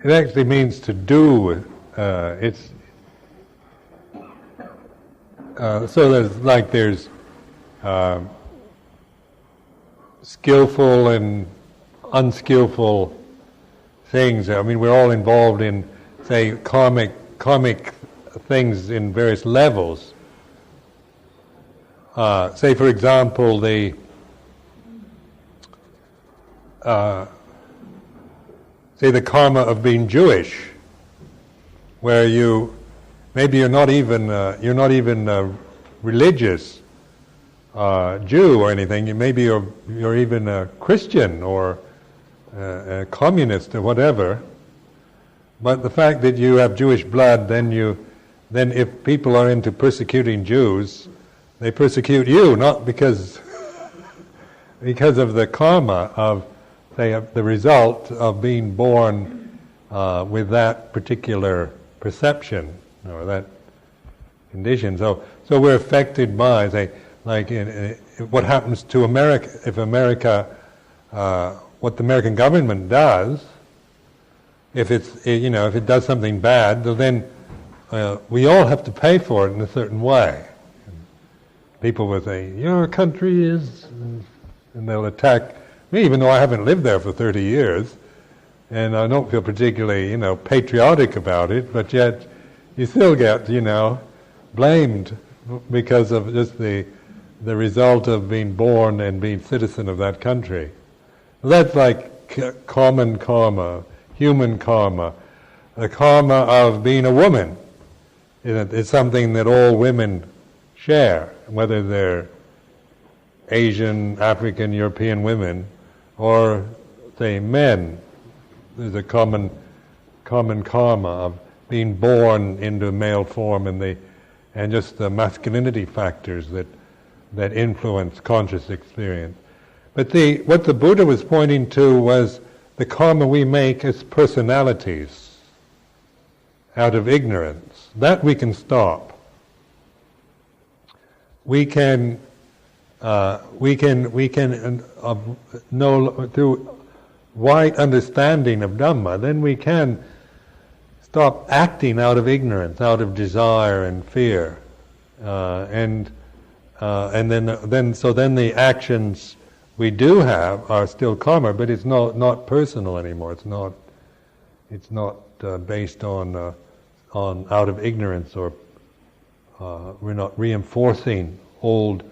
It actually means to do. It's so there's skillful and unskillful things. I mean, we're all involved in, say, karmic things in various levels. Say, for example, the karma of being Jewish, where you're not even a religious Jew or anything. Maybe you're even a Christian or a communist or whatever. But the fact that you have Jewish blood, then if people are into persecuting Jews, they persecute you, not because of the karma of, say, the result of being born with that particular perception or that condition. So we're affected by, say, like what happens to America. If America, what the American government does, if it does something bad, then we all have to pay for it in a certain way. People will say, your country is, and they'll attack me, even though I haven't lived there for 30 years, and I don't feel particularly, patriotic about it, but yet you still get, blamed because of just the result of being born and being citizen of that country. That's like common karma, human karma. The karma of being a woman is something that all women share, whether they're Asian, African, European women, or, say, men. There's a common karma of being born into male form and just the masculinity factors that influence conscious experience. But what the Buddha was pointing to was the karma we make as personalities out of ignorance. That we can stop. We can know through right understanding of Dhamma, then we can stop acting out of ignorance, out of desire and fear, and then the actions we do have are still karma, but it's not personal anymore. It's not based on out of ignorance, or we're not reinforcing old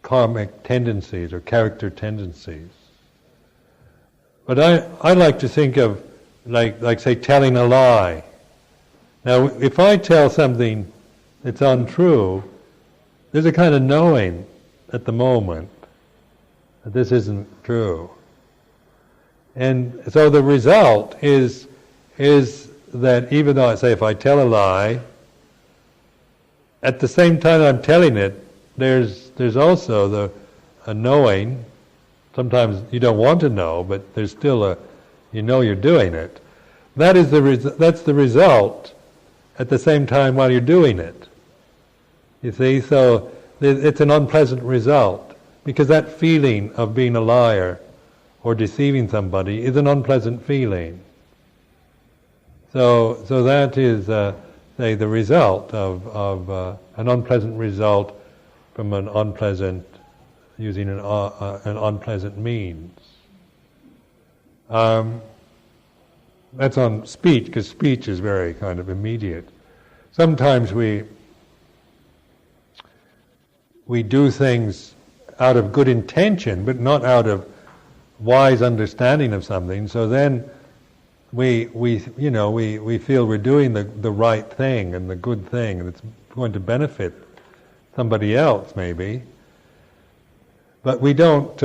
karmic tendencies or character tendencies. But I like to think of like say telling a lie. Now, if I tell something that's untrue, there's a kind of knowing at the moment that this isn't true. And so the result is that even though if I tell a lie, at the same time I'm telling it, there's also a knowing. Sometimes you don't want to know, but there's still you're doing it. That's the result at the same time while you're doing it. You see, so it's an unpleasant result, because that feeling of being a liar or deceiving somebody is an unpleasant feeling. So that is, say, the result of an unpleasant result from an unpleasant, using an unpleasant means. That's on speech, because speech is very kind of immediate. Sometimes we do things out of good intention, but not out of wise understanding of something. So then we feel we're doing the right thing and the good thing, and it's going to benefit somebody else maybe. But we don't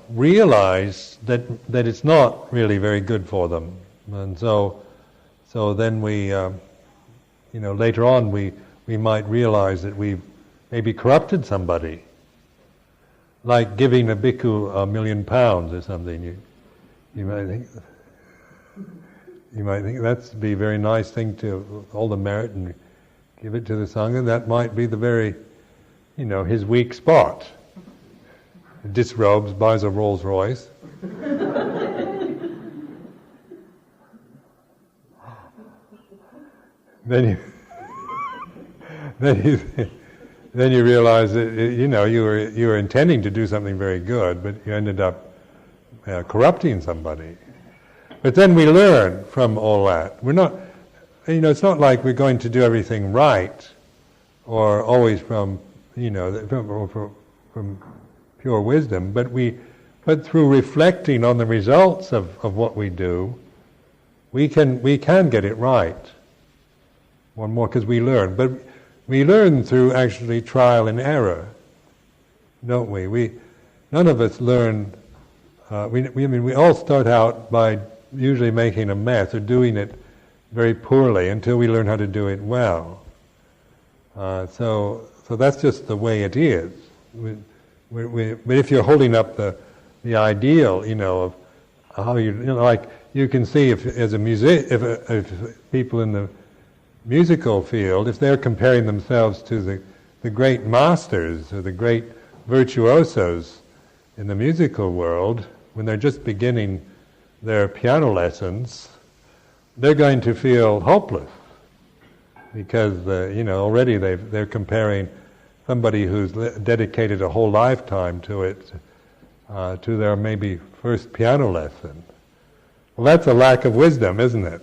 realize that it's not really very good for them, and so then we, later on we might realize that we've maybe corrupted somebody, like giving a bhikkhu £1 million or something. You might think that'd be a very nice thing to all the merit and give it to the Sangha. That might be the very, his weak spot. Disrobes, buys a Rolls Royce. then you then you then you realize that you were intending to do something very good, but you ended up corrupting somebody. But then we learn from all that. We're not, it's not like we're going to do everything right, or always from pure wisdom. But through reflecting on the results of what we do, we can get it right. One more, because we learn. But we learn through actually trial and error, don't we? None of us learn. We all start out by usually making a mess or doing it very poorly until we learn how to do it well. So that's just the way it is. But if you're holding up the ideal, of how like you can see if people in the musical field, if they're comparing themselves to the great masters or the great virtuosos in the musical world, when they're just beginning their piano lessons, they're going to feel hopeless because already they're comparing somebody who's dedicated a whole lifetime to it to their maybe first piano lesson. Well, that's a lack of wisdom, isn't it?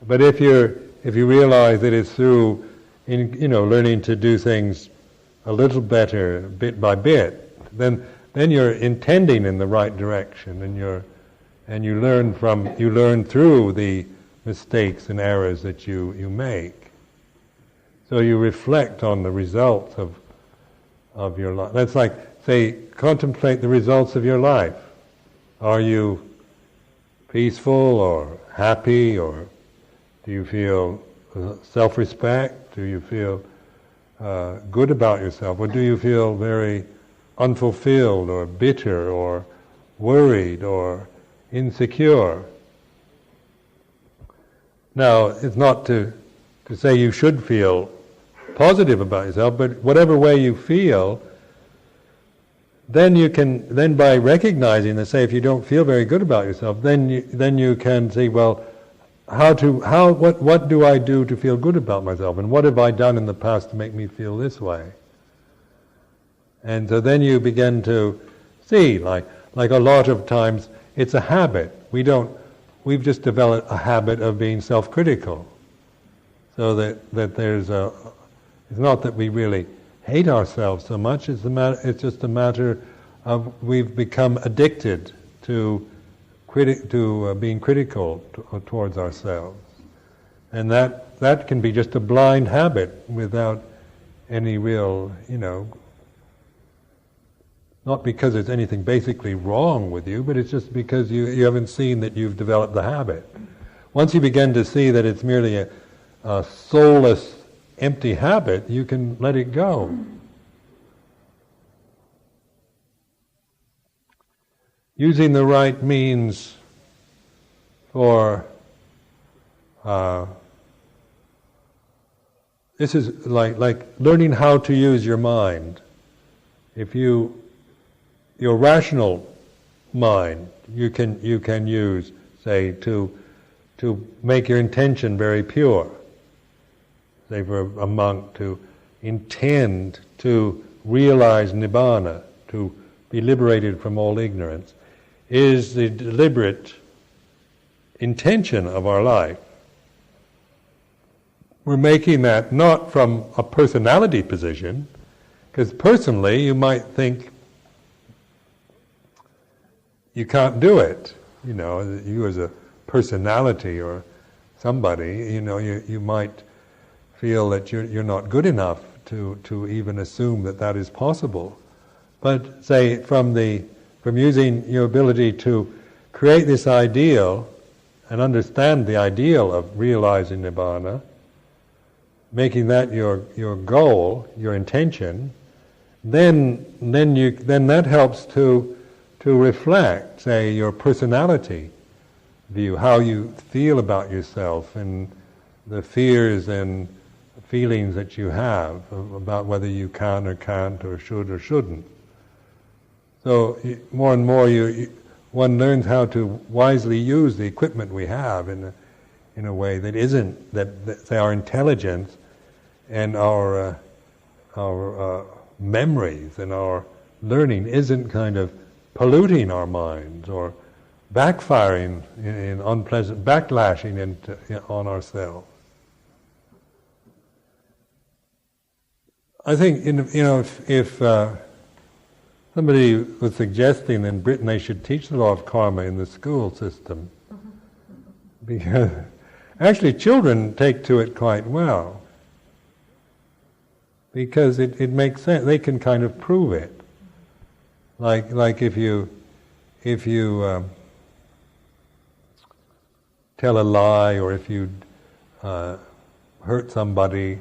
But if you realize that it's through learning to do things a little better, bit by bit, then you're intending in the right direction, and you learn through the mistakes and errors that you make. So you reflect on the results of your life. That's like, say, contemplate the results of your life. Are you peaceful or happy, or do you feel self-respect? Do you feel good about yourself? Or do you feel very unfulfilled or bitter or worried or insecure? Now, it's not to say you should feel positive about yourself, but whatever way you feel, then by recognizing that, say, if you don't feel very good about yourself, then you can say, well, what do I do to feel good about myself, and what have I done in the past to make me feel this way? And so then you begin to see, like a lot of times, it's a habit. We've just developed a habit of being self-critical, so that there's it's not that we really hate ourselves so much. It's just a matter of we've become addicted to being critical towards ourselves, and that can be just a blind habit without any real, not because there's anything basically wrong with you, but it's just because you haven't seen that you've developed the habit. Once you begin to see that it's merely a soulless, empty habit, you can let it go. Using the right means for this is like learning how to use your mind. If your rational mind you can use, say, to make your intention very pure. Say for a monk to intend to realize nibbana, to be liberated from all ignorance, is the deliberate intention of our life. We're making that not from a personality position, because personally you might think you can't do it. You as a personality or somebody, you might feel that you're not good enough to even assume that is possible. But say from using your ability to create this ideal and understand the ideal of realizing nibbana, making that your goal, your intention, then that helps to reflect, say, your personality view, how you feel about yourself, and the fears and feelings that you have about whether you can or can't, or should or shouldn't. So more and more one learns how to wisely use the equipment we have in in a way that isn't, that say our intelligence and our memories and our learning isn't kind of polluting our minds or backfiring in unpleasant, backlashing on ourselves. I think, if somebody was suggesting in Britain they should teach the law of karma in the school system, because actually children take to it quite well, because it makes sense. They can kind of prove it. Like if you tell a lie, or if you hurt somebody,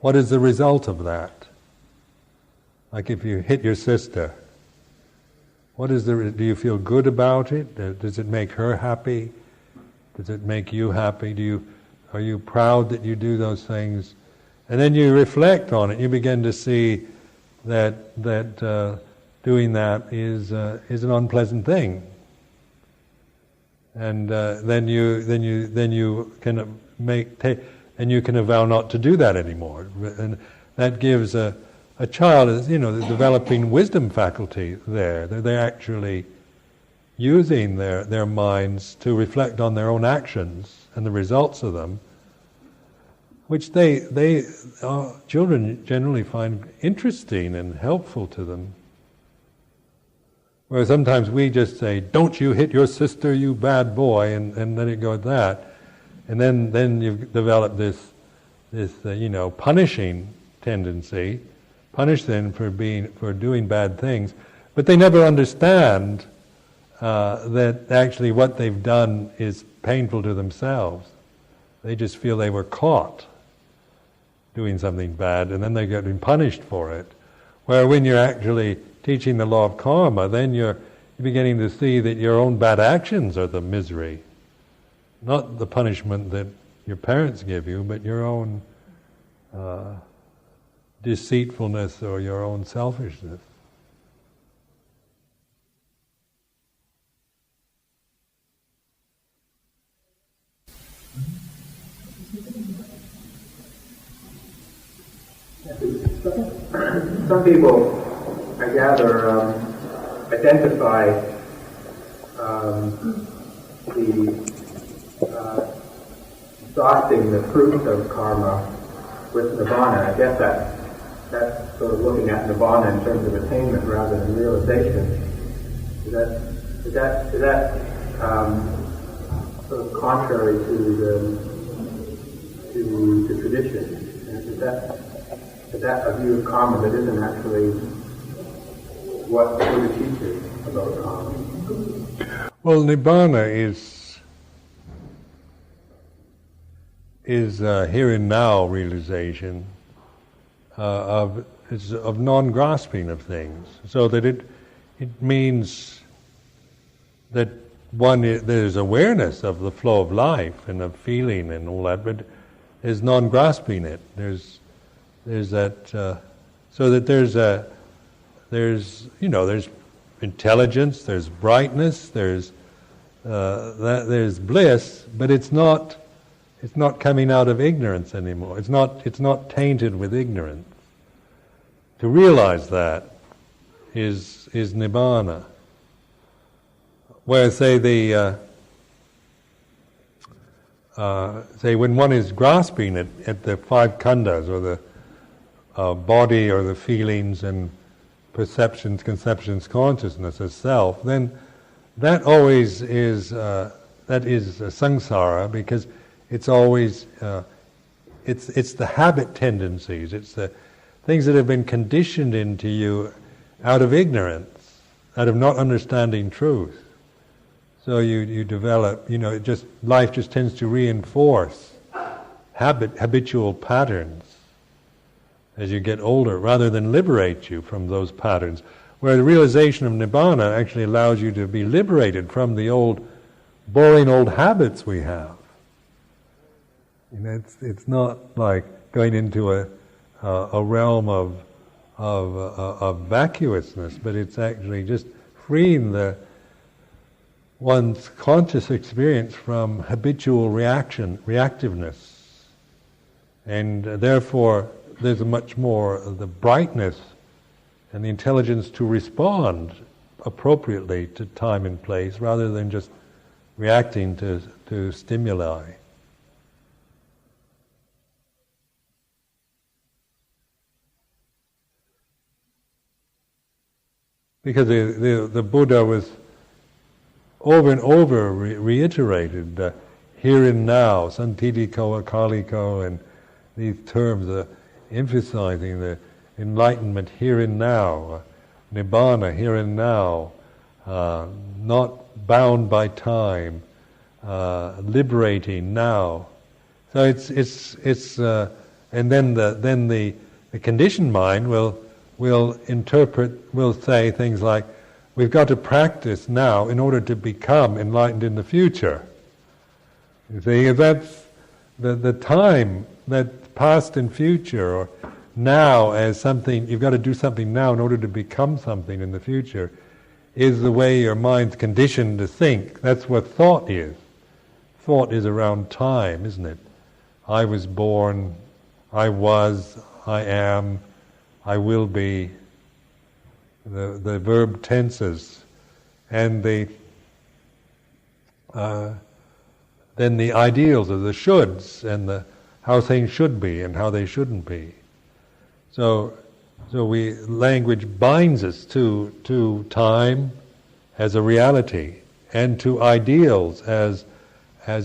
what is the result of that? Like if you hit your sister, do you feel good about it? Does it make her happy? Does it make you happy? Are you proud that you do those things? And then you reflect on it. You begin to see that doing that is an unpleasant thing. And then you can and you can vow not to do that anymore. And that gives a child, the developing wisdom faculty there. They're actually using their minds to reflect on their own actions and the results of them, which children generally find interesting and helpful to them. Whereas sometimes we just say, "Don't you hit your sister, you bad boy," and let it go at that. And then you've developed this punishing tendency, punish them for doing bad things, but they never understand that actually what they've done is painful to themselves. They just feel they were caught doing something bad, and then they're getting punished for it. Where when you're actually teaching the law of karma, then you're beginning to see that your own bad actions are the misery, not the punishment that your parents give you, but your own deceitfulness or your own selfishness. Some people, I gather, identify exhausting the fruits of karma with nirvana. I guess that's sort of looking at nirvana in terms of attainment rather than realization. Is that sort of contrary to the tradition? Is that a view of karma that isn't actually what the Buddha teaches about karma? Well, nibbana is here and now realization of non-grasping of things, so that it means that there's awareness of the flow of life and of feeling and all that, but there's non-grasping it. There's that, so that there's intelligence, there's brightness, there's bliss, but it's not coming out of ignorance anymore. It's not tainted with ignorance. To realize that is nibbana. Where say when one is grasping at the five khandhas, or the body, or the feelings and perceptions, conceptions, consciousness as self, then that always is samsara, because it's always it's the habit tendencies, it's the things that have been conditioned into you out of ignorance, out of not understanding truth. So you develop, life just tends to reinforce habitual patterns as you get older, rather than liberate you from those patterns. Where the realization of nibbana actually allows you to be liberated from the boring old habits we have. It's not like going into a realm of vacuousness, but it's actually just freeing one's conscious experience from habitual reactiveness, and therefore there's a much more the brightness and the intelligence to respond appropriately to time and place rather than just reacting to stimuli. Because the Buddha was over and over reiterated here and now, santiliko, akaliko, and these terms emphasizing the enlightenment here and now, nibbana here and now, not bound by time, liberating now. So it's and then the conditioned mind will interpret, will say things like, we've got to practice now in order to become enlightened in the future. You see, if that's the time, that past and future, or now as something, you've got to do something now in order to become something in the future, is the way your mind's conditioned to think. That's what thought is. Thought is around time, isn't it? I was born, I was, I am, I will be, the verb tenses, and then the ideals of the shoulds and how things should be and how they shouldn't be. So language binds us to time as a reality and to ideals as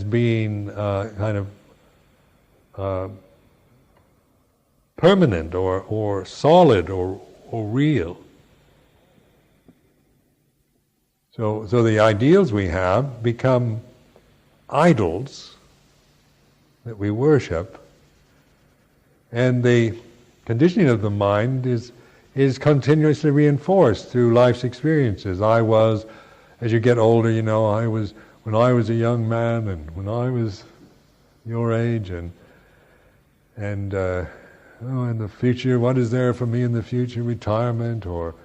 being kind of permanent or solid or real. So the ideals we have become idols that we worship, and the conditioning of the mind is continuously reinforced through life's experiences. I was, as you get older, I was when I was a young man, and when I was your age, and in the future, what is there for me in the future? Retirement or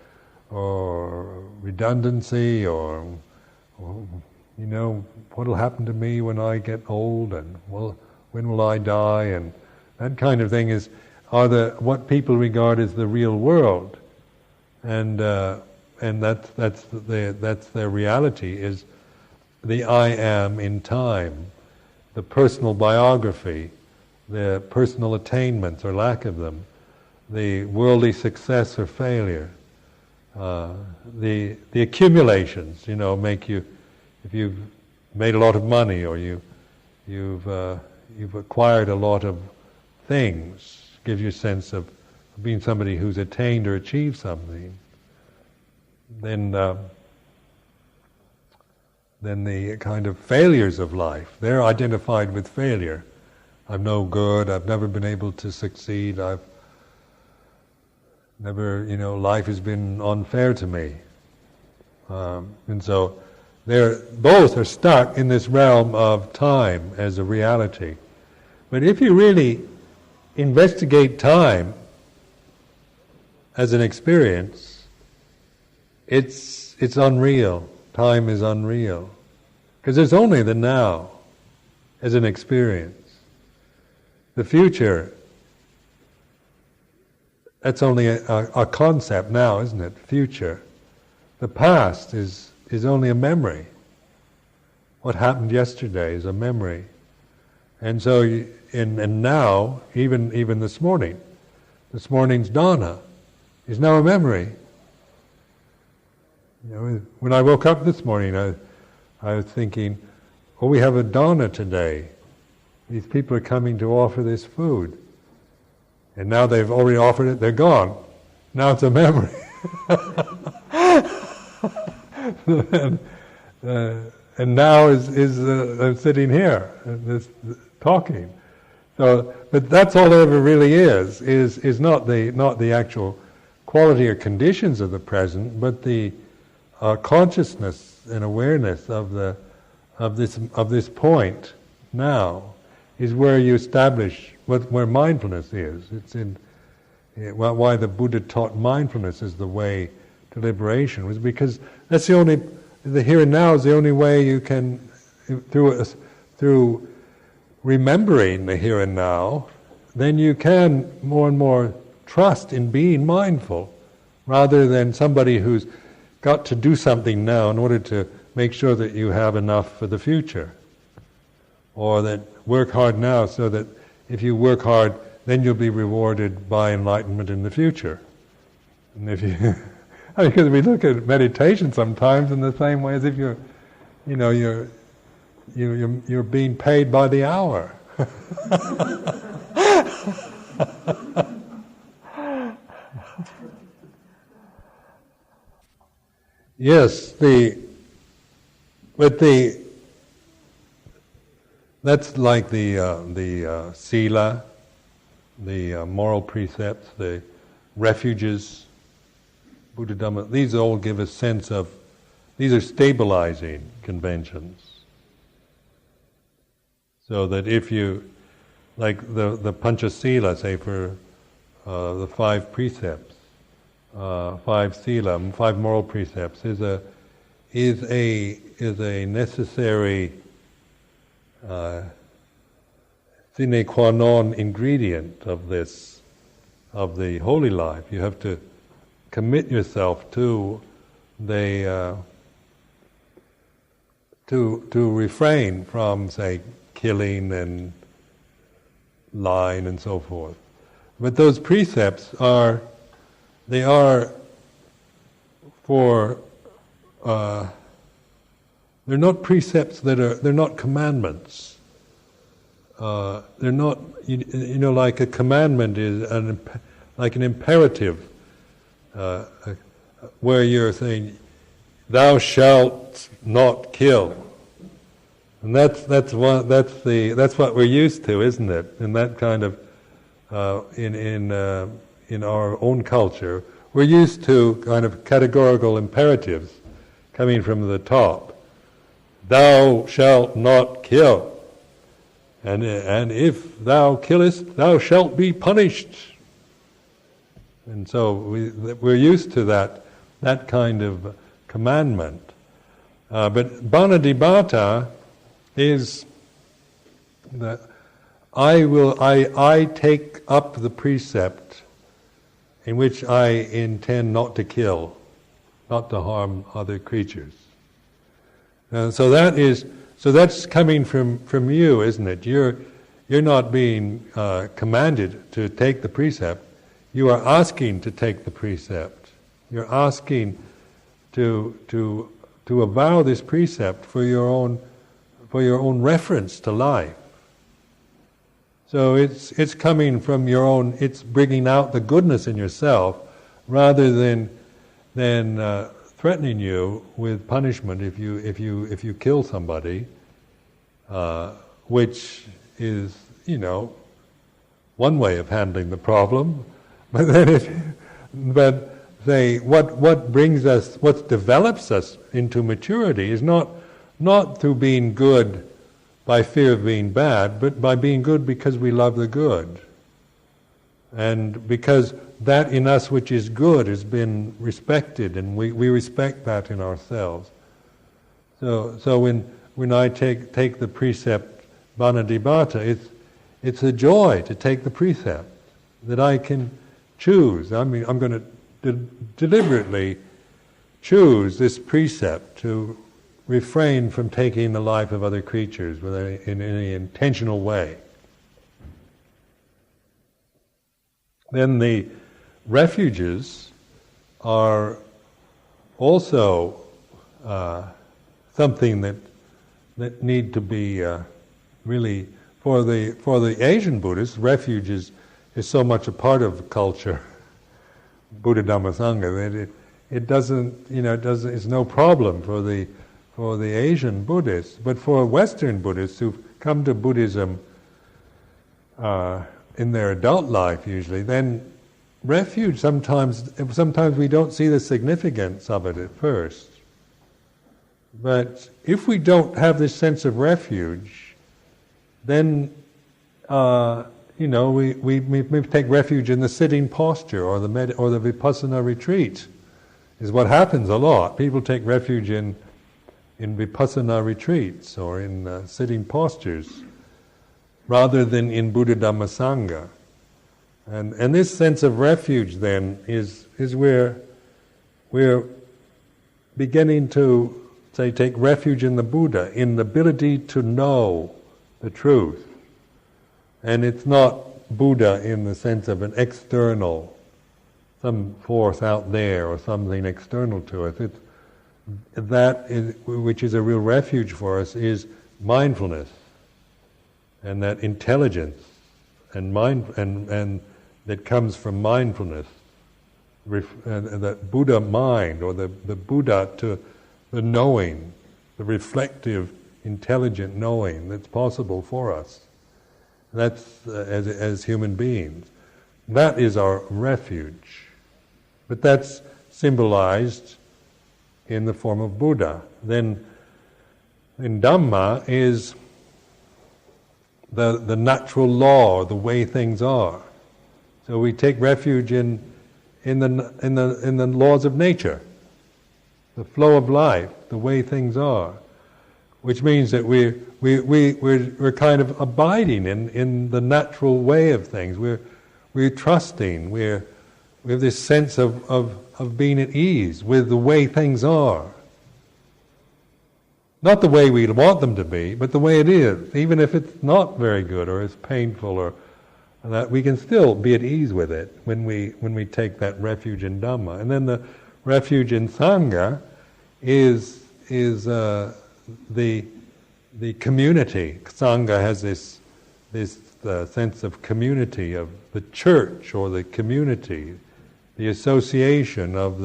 redundancy, or what will happen to me when I get old, and when will I die, and that kind of thing are what people regard as the real world, and that's their reality, is the I am in time, the personal biography, the personal attainments or lack of them, the worldly success or failure, the accumulations, make you, if you've made a lot of money or you've acquired a lot of things, gives you a sense of being somebody who's attained or achieved something. Then the kind of failures of life, they're identified with failure. I'm no good, I've never been able to succeed, I've never, life has been unfair to me. And so both are stuck in this realm of time as a reality. But if you really investigate time as an experience, it's unreal. Time is unreal. Because there's only the now as an experience. The future, that's only a concept now, isn't it? Future. The past is only a memory. What happened yesterday is a memory. And so, and now, even this morning's dana is now a memory. When I woke up this morning, I was thinking, we have a dana today. These people are coming to offer this food. And now they've already offered it, they're gone. Now it's a memory. And now I'm sitting here, talking. So, but that's all there ever really is not the actual quality or conditions of the present, but the consciousness and awareness of this point now is where you establish where mindfulness is. It's why the Buddha taught mindfulness as the way to liberation, was because that's the the here and now is the only way you can, through remembering the here and now, then you can more and more trust in being mindful, rather than somebody who's got to do something now in order to make sure that you have enough for the future. Or that work hard now so that if you work hard, then you'll be rewarded by enlightenment in the future. And if you, because we look at meditation sometimes in the same way as if you're being paid by the hour. Yes, that's like the sila, the moral precepts, the refuges, Buddha-Dhamma. These all give a sense of, these are stabilizing conventions. So that if you, like the Panchasila, say for the 5 precepts, 5 sila, 5 moral precepts, is a necessary sine qua non ingredient of the holy life. You have to commit yourself to the to refrain from, say, killing and lying and so forth. But those precepts are for they're not precepts they're not commandments. They're not, like a commandment is like an imperative, where you're saying, "Thou shalt not kill," and that's what we're used to, isn't it? In that kind of in our own culture, we're used to kind of categorical imperatives coming from the top. Thou shalt not kill. And if thou killest, thou shalt be punished. And so we're used to that kind of commandment. But Banadibata is that I take up the precept in which I intend not to kill, not to harm other creatures. So that's coming from you, isn't it? You're not being commanded to take the precept. You are asking to take the precept. You're asking to avow this precept for your own reference to life. So it's coming from your own. It's bringing out the goodness in yourself, rather than threatening you with punishment if you kill somebody, which is one way of handling the problem. But then what brings us, what develops us into maturity is not through being good by fear of being bad, but by being good because we love the good. And because that in us which is good has been respected, and we respect that in ourselves. So when I take the precept Banadibata, it's a joy to take the precept, that I can choose. I mean, I'm going to deliberately choose this precept to refrain from taking the life of other creatures in any intentional way. Then the refuges are also something that need to be really, for the Asian Buddhists, refuge is so much a part of culture, Buddha Dhamma Sangha, that it doesn't, it's no problem for the Asian Buddhists. But for Western Buddhists who've come to Buddhism in their adult life usually, then refuge, sometimes we don't see the significance of it at first. But if we don't have this sense of refuge, then we take refuge in the sitting posture or the Vipassana retreat, is what happens a lot. People take refuge in in Vipassana retreats or in sitting postures, rather than in Buddha Dhamma Sangha. And this sense of refuge then is where we're beginning to, say, take refuge in the Buddha, in the ability to know the truth. And it's not Buddha in the sense of an external, some force out there or something external to us. Which is a real refuge for us, is mindfulness and that intelligence and that comes from mindfulness, that Buddha mind, or the Buddha to the knowing, the reflective, intelligent knowing that's possible for us. That's as human beings. That is our refuge. But that's symbolized in the form of Buddha. Then in Dhamma is the natural law, the way things are. So we take refuge in the laws of nature, the flow of life, the way things are, which means that we're kind of abiding in the natural way of things. We're trusting. We have this sense of being at ease with the way things are. Not the way we want them to be, but the way it is, even if it's not very good or it's painful, or that we can still be at ease with it when we take that refuge in Dhamma. And then the refuge in Sangha is the community. Sangha has this sense of community, of the church or the community, the association of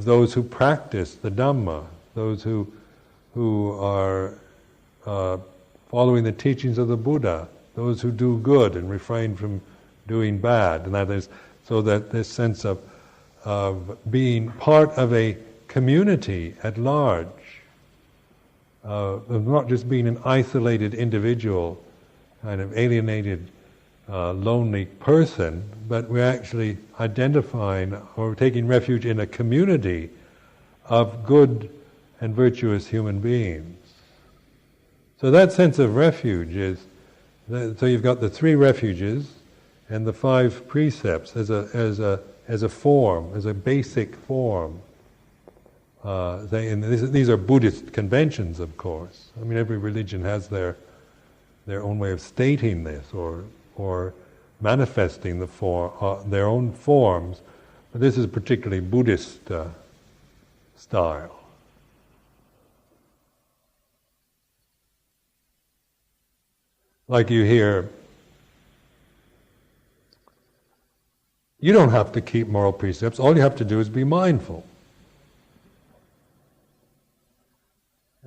those who practice the Dhamma, those who are following the teachings of the Buddha, those who do good and refrain from doing bad. And that is so that this sense of being part of a community at large, of not just being an isolated individual, kind of alienated, lonely person, but we're actually identifying or taking refuge in a community of good and virtuous human beings. So that sense of refuge is, so you've got the 3 refuges and the 5 precepts as a form, as a basic form. These are Buddhist conventions, of course. I mean, every religion has their own way of stating this or manifesting their own forms. But this is particularly Buddhist style. Like you hear, you don't have to keep moral precepts, all you have to do is be mindful.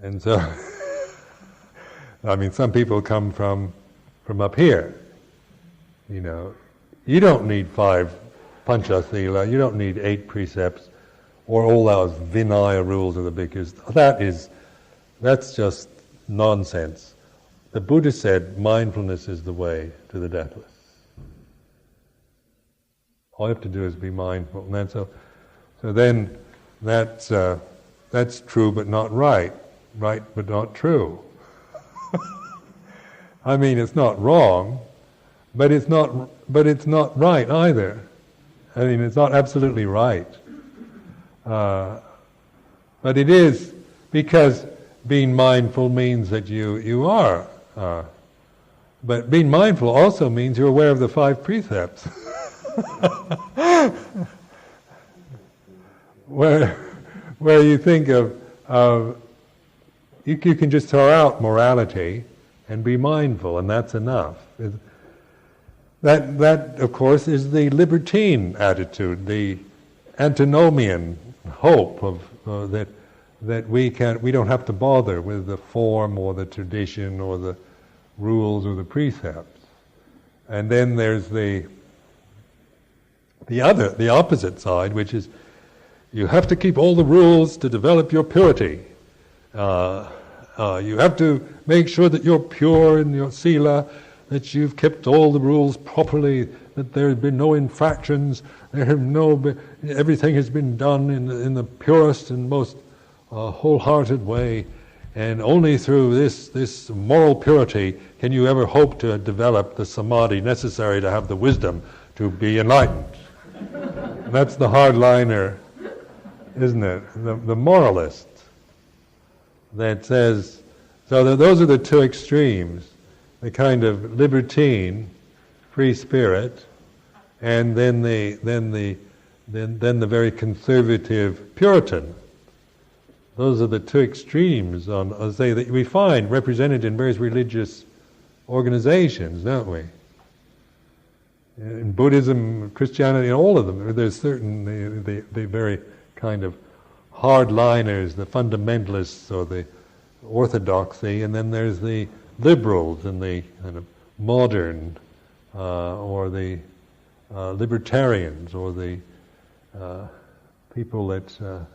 And so, I mean, some people come from up here, you know. You don't need 5 panchasila, you don't need 8 precepts, or all those Vinaya rules of the bhikkhus. That's just nonsense. The Buddha said mindfulness is the way to the deathless. All you have to do is be mindful. And so then that's true but not right. Right but not true. I mean, it's not wrong, but it's not right either. I mean, it's not absolutely right. But it is, because being mindful means that you are. But being mindful also means you're aware of the 5 precepts. where you think of you can just throw out morality and be mindful, and that's enough. That of course is the libertine attitude, the antinomian hope of that we don't have to bother with the form or the tradition or the rules or the precepts. And then there's the opposite side, which is you have to keep all the rules to develop your purity. You have to make sure that you're pure in your sila, that you've kept all the rules properly, that there have been no infractions, everything has been done in the purest and most wholehearted way, and only through this moral purity can you ever hope to develop the samadhi necessary to have the wisdom to be enlightened. And that's the hardliner, isn't it? The moralist that says, so those are the two extremes, the kind of libertine, free spirit, and then the very conservative Puritan. Those are the two extremes that we find represented in various religious organizations, don't we? In Buddhism, Christianity, all of them, there's certain the very kind of hardliners, the fundamentalists or the orthodoxy, and then there's the liberals and the kind of modern or the libertarians or the people that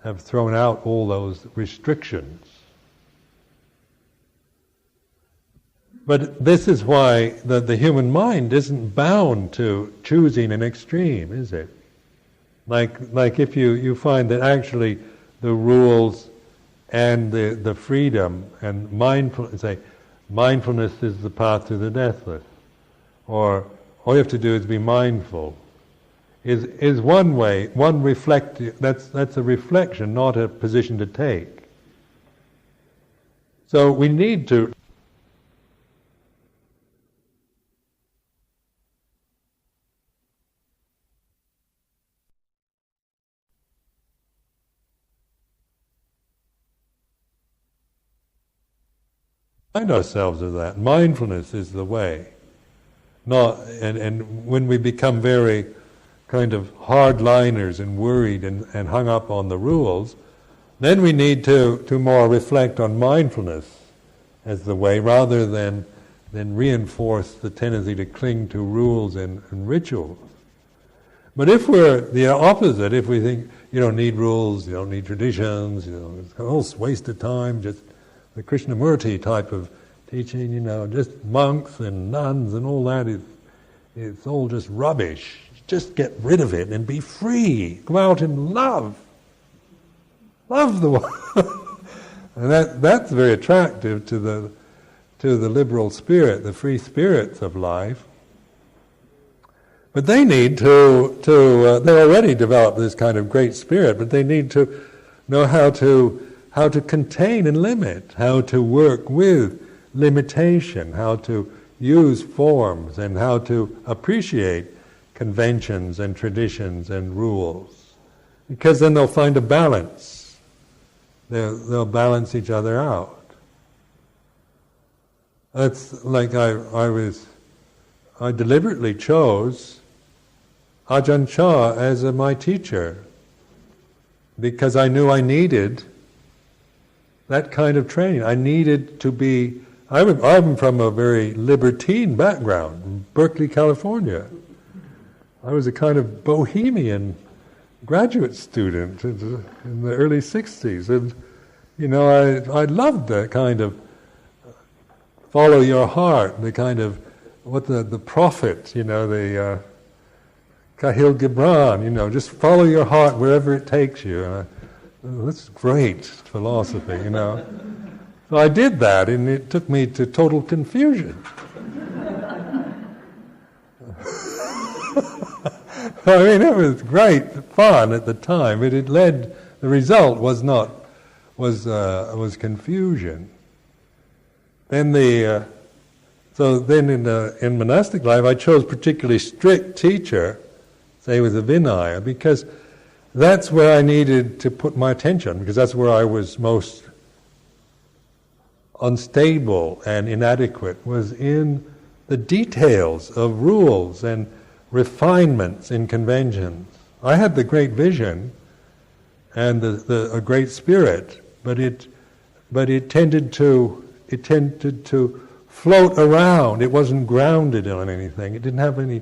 have thrown out all those restrictions. But this is why the human mind isn't bound to choosing an extreme, is it? Like if you find that actually the rules and the freedom and mindfulness is the path to the deathless, or all you have to do is be mindful, is one way, that's a reflection, not a position to take. So we need to remind ourselves of that. Mindfulness is the way. And when we become very kind of hardliners and worried and hung up on the rules, then we need to more reflect on mindfulness as the way, rather than reinforce the tendency to cling to rules and rituals. But if we're the opposite, if we think you don't need rules, you don't need traditions, it's a whole waste of time, just the Krishnamurti type of teaching, just monks and nuns and all that, it's all just rubbish. Just get rid of it and be free. Go out and love the world. And that's very attractive to the liberal spirit, the free spirits of life. But they need to they already developed this kind of great spirit, but they need to know how to contain and limit, how to work with limitation, how to use forms, and how to appreciate conventions and traditions and rules. Because then they'll find a balance. They'll balance each other out. That's like I deliberately chose Ajahn Chah as my teacher, because I knew I needed that kind of training. I needed to be, I'm from a very libertine background, in Berkeley, California. I was a kind of bohemian graduate student in the early 60s, and I loved that kind of follow your heart, the kind of what the prophet, the Kahil Gibran, just follow your heart wherever it takes you. That's great philosophy, So I did that, and it took me to total confusion. I mean, it was great fun at the time, but the result was confusion. Then in monastic life, I chose a particularly strict teacher, say with a Vinaya, because that's where I needed to put my attention, because that's where I was most unstable and inadequate, was in the details of rules and refinements in conventions. I had the great vision and a great spirit, but it tended to float around. It wasn't grounded on anything. It didn't have any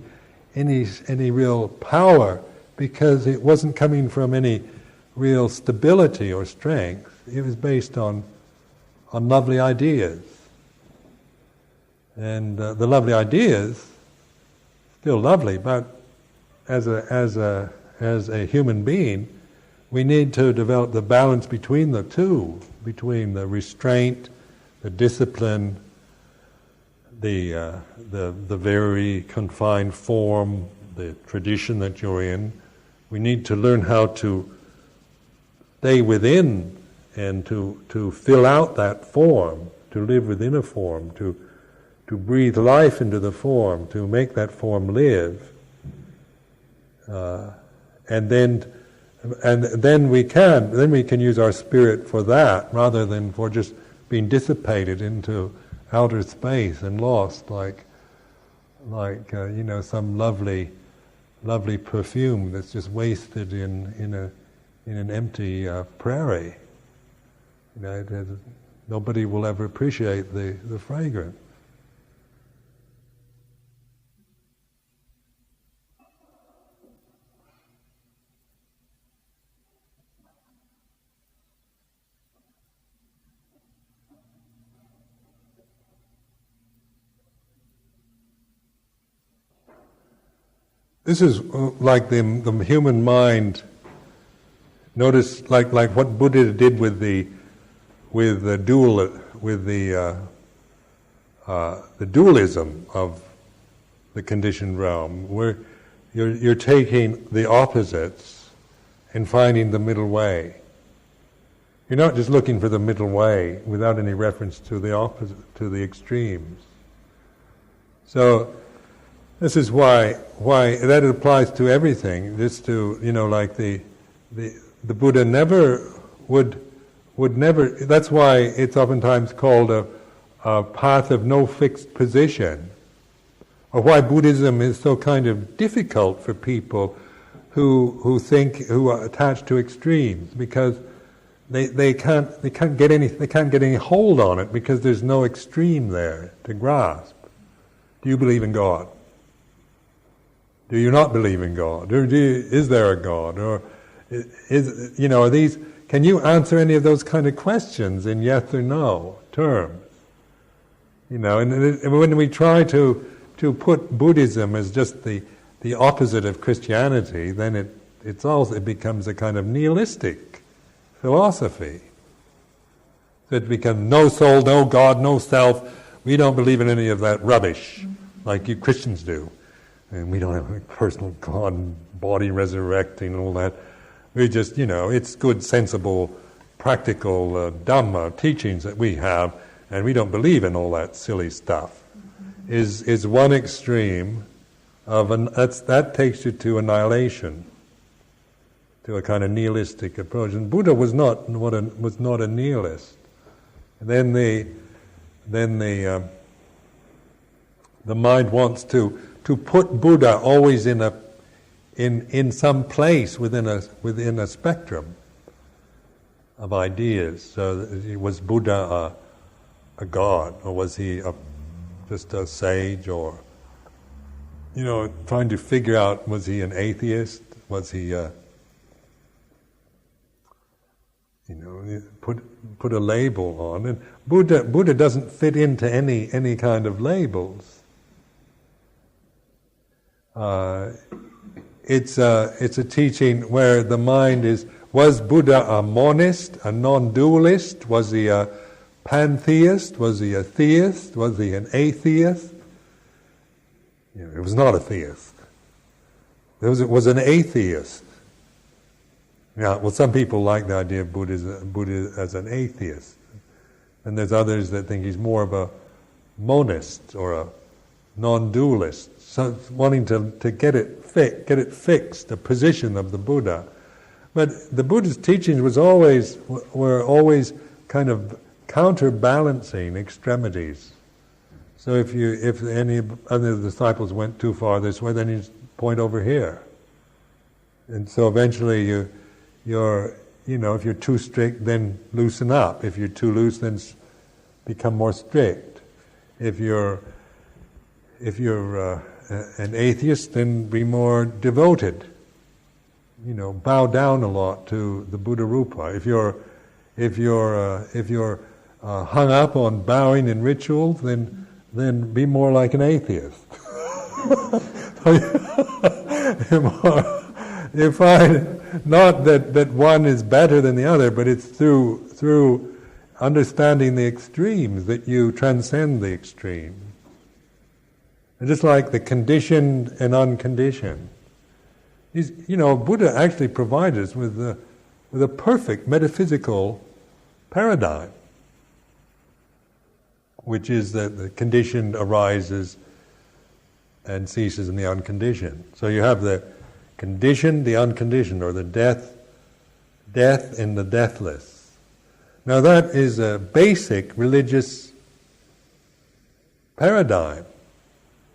real power, because it wasn't coming from any real stability or strength. It was based on lovely ideas, and the lovely ideas, still lovely, but as a human being, we need to develop the balance between the two, between the restraint, the discipline, the very confined form, the tradition that you're in. We need to learn how to stay within and to fill out that form, to live within a form, to breathe life into the form, to make that form live. And then we can use our spirit for that, rather than for just being dissipated into outer space and lost like some lovely perfume that's just wasted in an empty prairie. Nobody will ever appreciate the fragrance. This is like the human mind. Notice, like what Buddha did with the dualism of the conditioned realm, where you're taking the opposites and finding the middle way. You're not just looking for the middle way without any reference to the opposite, to the extremes. So this is why that applies to everything. Just to, like the Buddha never would never. That's why it's oftentimes called a path of no fixed position, or why Buddhism is so kind of difficult for people who are attached to extremes, because they can't get any hold on it, because there's no extreme there to grasp. Do you believe in God? Do you not believe in God? Or is there a God? Or are these? Can you answer any of those kind of questions in yes or no terms? And when we try to put Buddhism as just the opposite of Christianity, then it becomes a kind of nihilistic philosophy. So it becomes no soul, no God, no self. We don't believe in any of that rubbish like you Christians do. And we don't have a personal God, body resurrecting and all that. We just, it's good, sensible, practical Dhamma teachings that we have, and we don't believe in all that silly stuff. Is one extreme of that takes you to annihilation, to a kind of nihilistic approach. And Buddha was not a nihilist. And then the mind wants to put Buddha always in some place within a spectrum of ideas. So was Buddha a god, or was he just a sage, or trying to figure out, was he an atheist? Was he put a label on? And Buddha doesn't fit into any kind of labels. It's a teaching where the mind was Buddha a monist, a non-dualist? Was he a pantheist? Was he a theist? Was he an atheist? It was not a theist. It was an atheist. Some people like the idea of Buddha as an atheist. And there's others that think he's more of a monist or a non-dualist. So wanting to get it fixed, the position of the Buddha. But the Buddha's teachings were always kind of counterbalancing extremities. So if any other disciples went too far this way, then you point over here. And so eventually you're if you're too strict, then loosen up. If you're too loose, then become more strict. If you're an atheist, then be more devoted. Bow down a lot to the Buddha Rupa. If you're hung up on bowing in rituals, then be more like an atheist. You find not that one is better than the other, but it's through understanding the extremes that you transcend the extreme. And just like the conditioned and unconditioned. Buddha actually provided us with a perfect metaphysical paradigm, which is that the conditioned arises and ceases in the unconditioned. So you have the conditioned, the unconditioned, or the death and the deathless. Now that is a basic religious paradigm.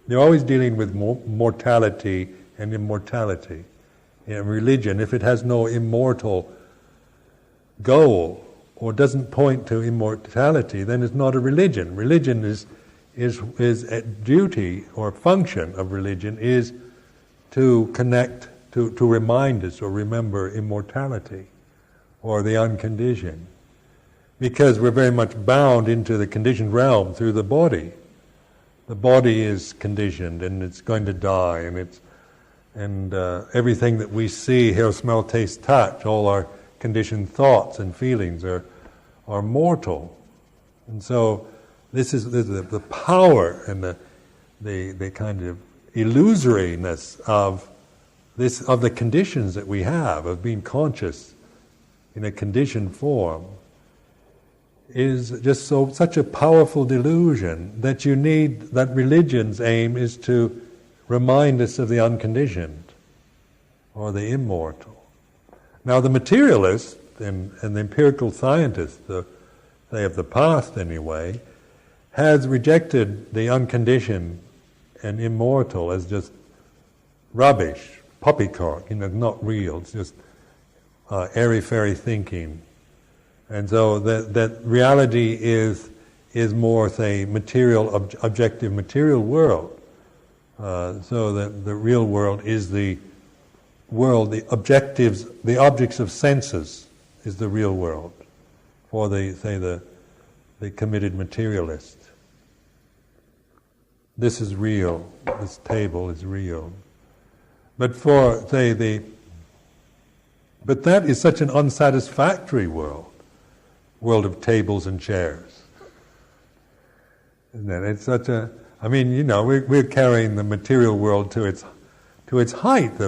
You're always dealing with mortality and immortality. In religion, if it has no immortal goal or doesn't point to immortality, then it's not a religion. Religion is a duty or function of religion is to connect, to remind us or remember immortality or the unconditioned. Because we're very much bound into the conditioned realm through the body. The body is conditioned and it's going to die, and everything that we see, hear, smell, taste, touch, all our conditioned thoughts and feelings are mortal. And so this is the power and the kind of illusoriness of the conditions that we have, of being conscious in a conditioned form, is just such a powerful delusion that that religion's aim is to remind us of the unconditioned or the immortal. Now the materialist and the empirical scientist, they of the past anyway, has rejected the unconditioned and immortal as just rubbish, poppycock, not real. It's just airy-fairy thinking. And so that reality is more, say, material, objective material world. So that the real world is the world, the objects of senses is the real world for the committed materialist. This is real. This table is real. But but that is such an unsatisfactory world of tables and chairs. Isn't it? It's such a, we're carrying the material world to its height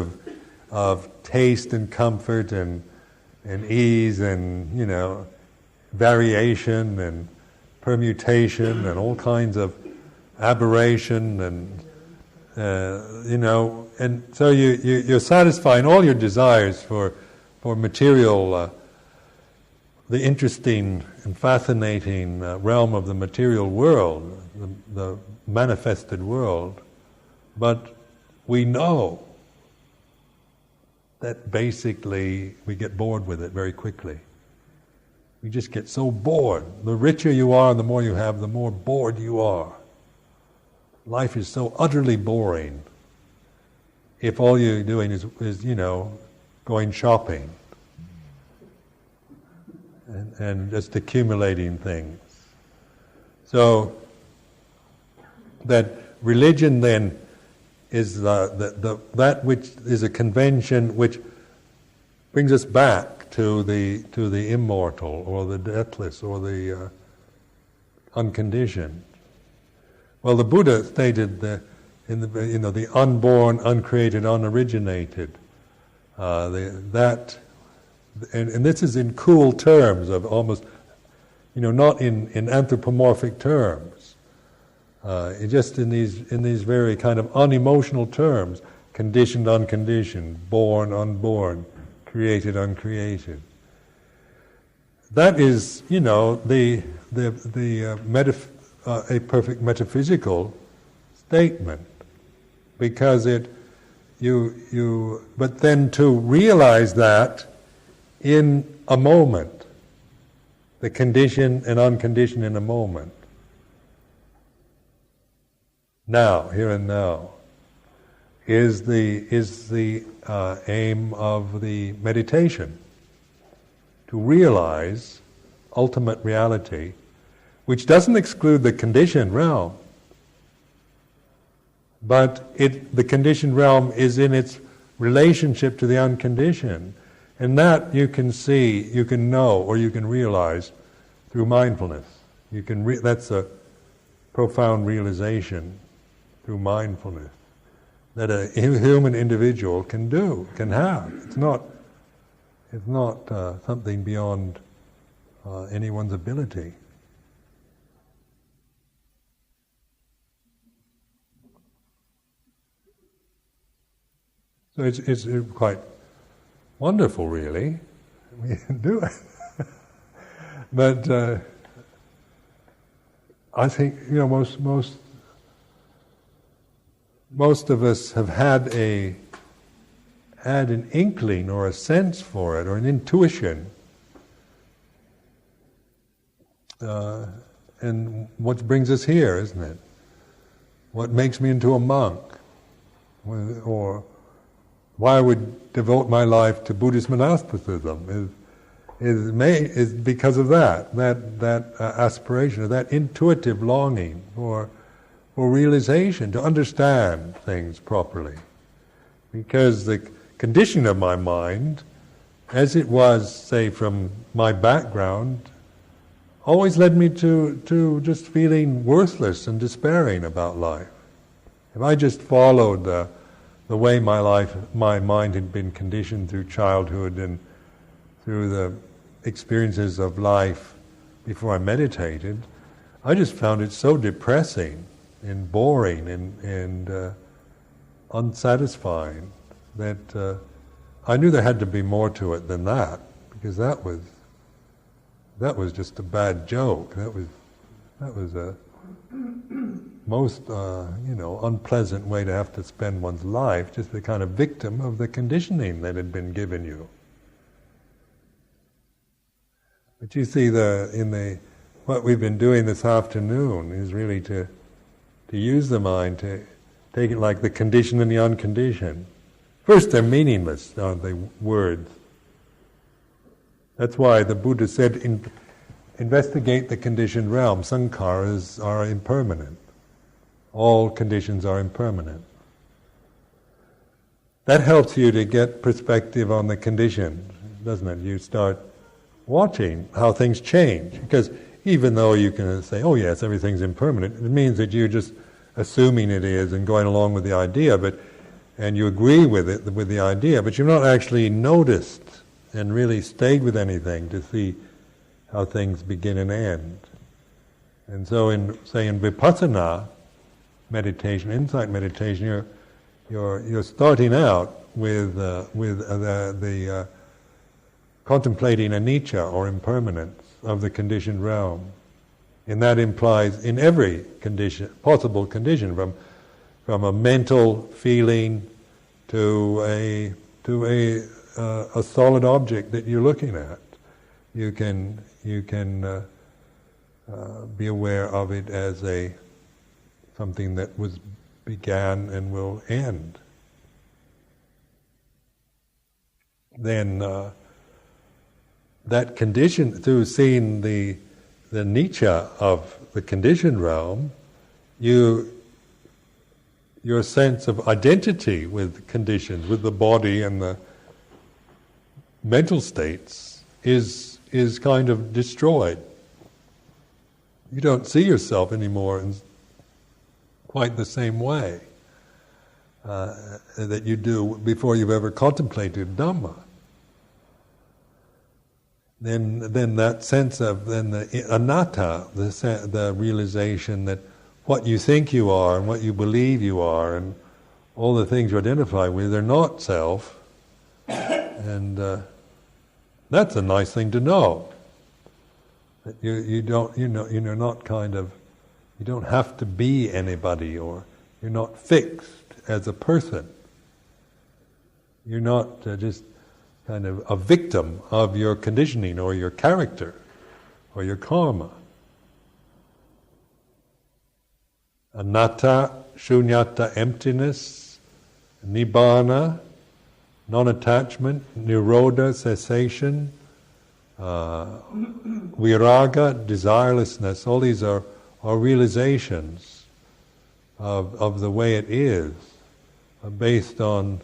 of taste and comfort and ease and variation and permutation and all kinds of aberration and and so you're satisfying all your desires for material, the interesting and fascinating realm of the material world, the manifested world, but we know that basically we get bored with it very quickly. We just get so bored. The richer you are, the more you have, the more bored you are. Life is so utterly boring if all you're doing is going shopping and just accumulating things. So that religion then is that which is a convention which brings us back to the immortal or the deathless or the unconditioned. Well, the Buddha stated the unborn, uncreated, unoriginated. And this is in cool terms of almost, not in anthropomorphic terms. Just in these very kind of unemotional terms: conditioned, unconditioned, born, unborn, created, uncreated. That is, a perfect metaphysical statement, because but then to realize that in a moment, the conditioned and unconditioned in a moment, now, here and now, is the aim of the meditation, to realize ultimate reality, which doesn't exclude the conditioned realm, but the conditioned realm is in its relationship to the unconditioned. And that you can see, you can know, or you can realize through mindfulness. That's a profound realization through mindfulness that a human individual can have. It's not something beyond anyone's ability. So it's quite wonderful, really. We can do it. But I think most of us have had an inkling or a sense for it or an intuition. And what brings us here, isn't it? What makes me into a monk? Or why I would devote my life to Buddhist monasticism is because of that aspiration, or that intuitive longing for realization, to understand things properly. Because the condition of my mind, as it was, say, from my background, always led me to just feeling worthless and despairing about life. If I just followed the way my mind had been conditioned through childhood and through the experiences of life before I meditated, I just found it so depressing and boring and unsatisfying that I knew there had to be more to it than that, because that was just a bad joke. That was a most unpleasant way to have to spend one's life, just the kind of victim of the conditioning that had been given you. But you see, what we've been doing this afternoon is really to use the mind to take it like the conditioned and the unconditioned. First, they're meaningless, aren't they? Words. That's why the Buddha said, investigate the conditioned realm. Sankharas are impermanent. All conditions are impermanent. That helps you to get perspective on the conditioned, doesn't it? You start watching how things change. Because even though you can say, oh yes, everything's impermanent, it means that you're just assuming it is and going along with the idea, and you agree with the idea, but you've not actually noticed and really stayed with anything to see how things begin and end. And so in Vipassana meditation, insight meditation, you're starting out with the contemplating anicca, or impermanence, of the conditioned realm. And that implies in every possible condition, from a mental feeling to a solid object that you're looking at. You can be aware of it as something that began and will end. Then that condition, through seeing the anicca of the conditioned realm, your sense of identity with conditions, with the body and the mental states, is kind of destroyed. You don't see yourself anymore in quite the same way that you do before you've ever contemplated Dhamma. Then that sense of the anatta, the realization that what you think you are and what you believe you are and all the things you identify with are not self, and that's a nice thing to know. That you don't have to be anybody, or you're not fixed as a person. You're not just kind of a victim of your conditioning or your character or your karma. Anatta, shunyata, emptiness, nibbana, non-attachment, nirodha, cessation, viraga, desirelessness. All these are realizations of the way it is, based on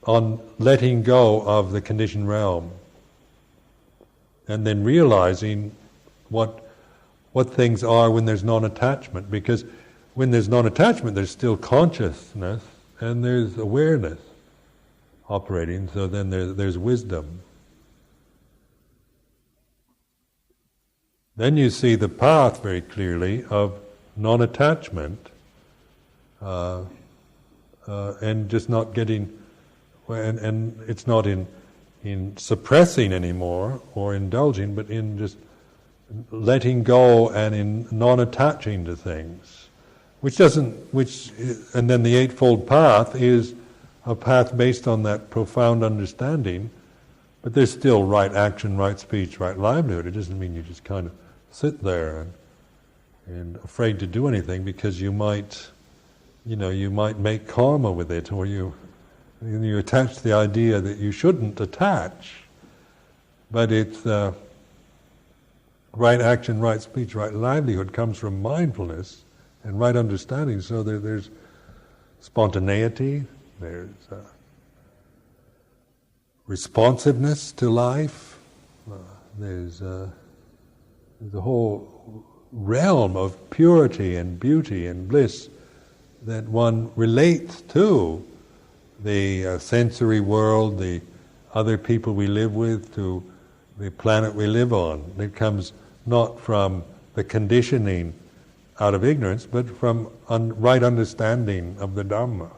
on letting go of the conditioned realm, and then realizing what things are when there's non-attachment. Because when there's non-attachment, there's still consciousness and there's awareness operating. So then there's wisdom. Then you see the path very clearly of non-attachment, and just not getting, and it's not in suppressing anymore or indulging, but in just letting go and in non-attaching to things, and then the Eightfold Path is a path based on that profound understanding, but there's still right action, right speech, right livelihood. It doesn't mean you just kind of sit there and afraid to do anything, because you might make karma with it, or you attach the idea that you shouldn't attach. But it's right action, right speech, right livelihood comes from mindfulness and right understanding. So there's spontaneity, there's responsiveness to life, there's a whole realm of purity and beauty and bliss that one relates to the sensory world, the other people we live with, to the planet we live on. It comes not from the conditioning out of ignorance, but from right understanding of the Dhamma.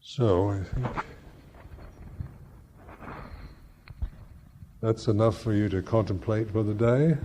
So I think that's enough for you to contemplate for the day.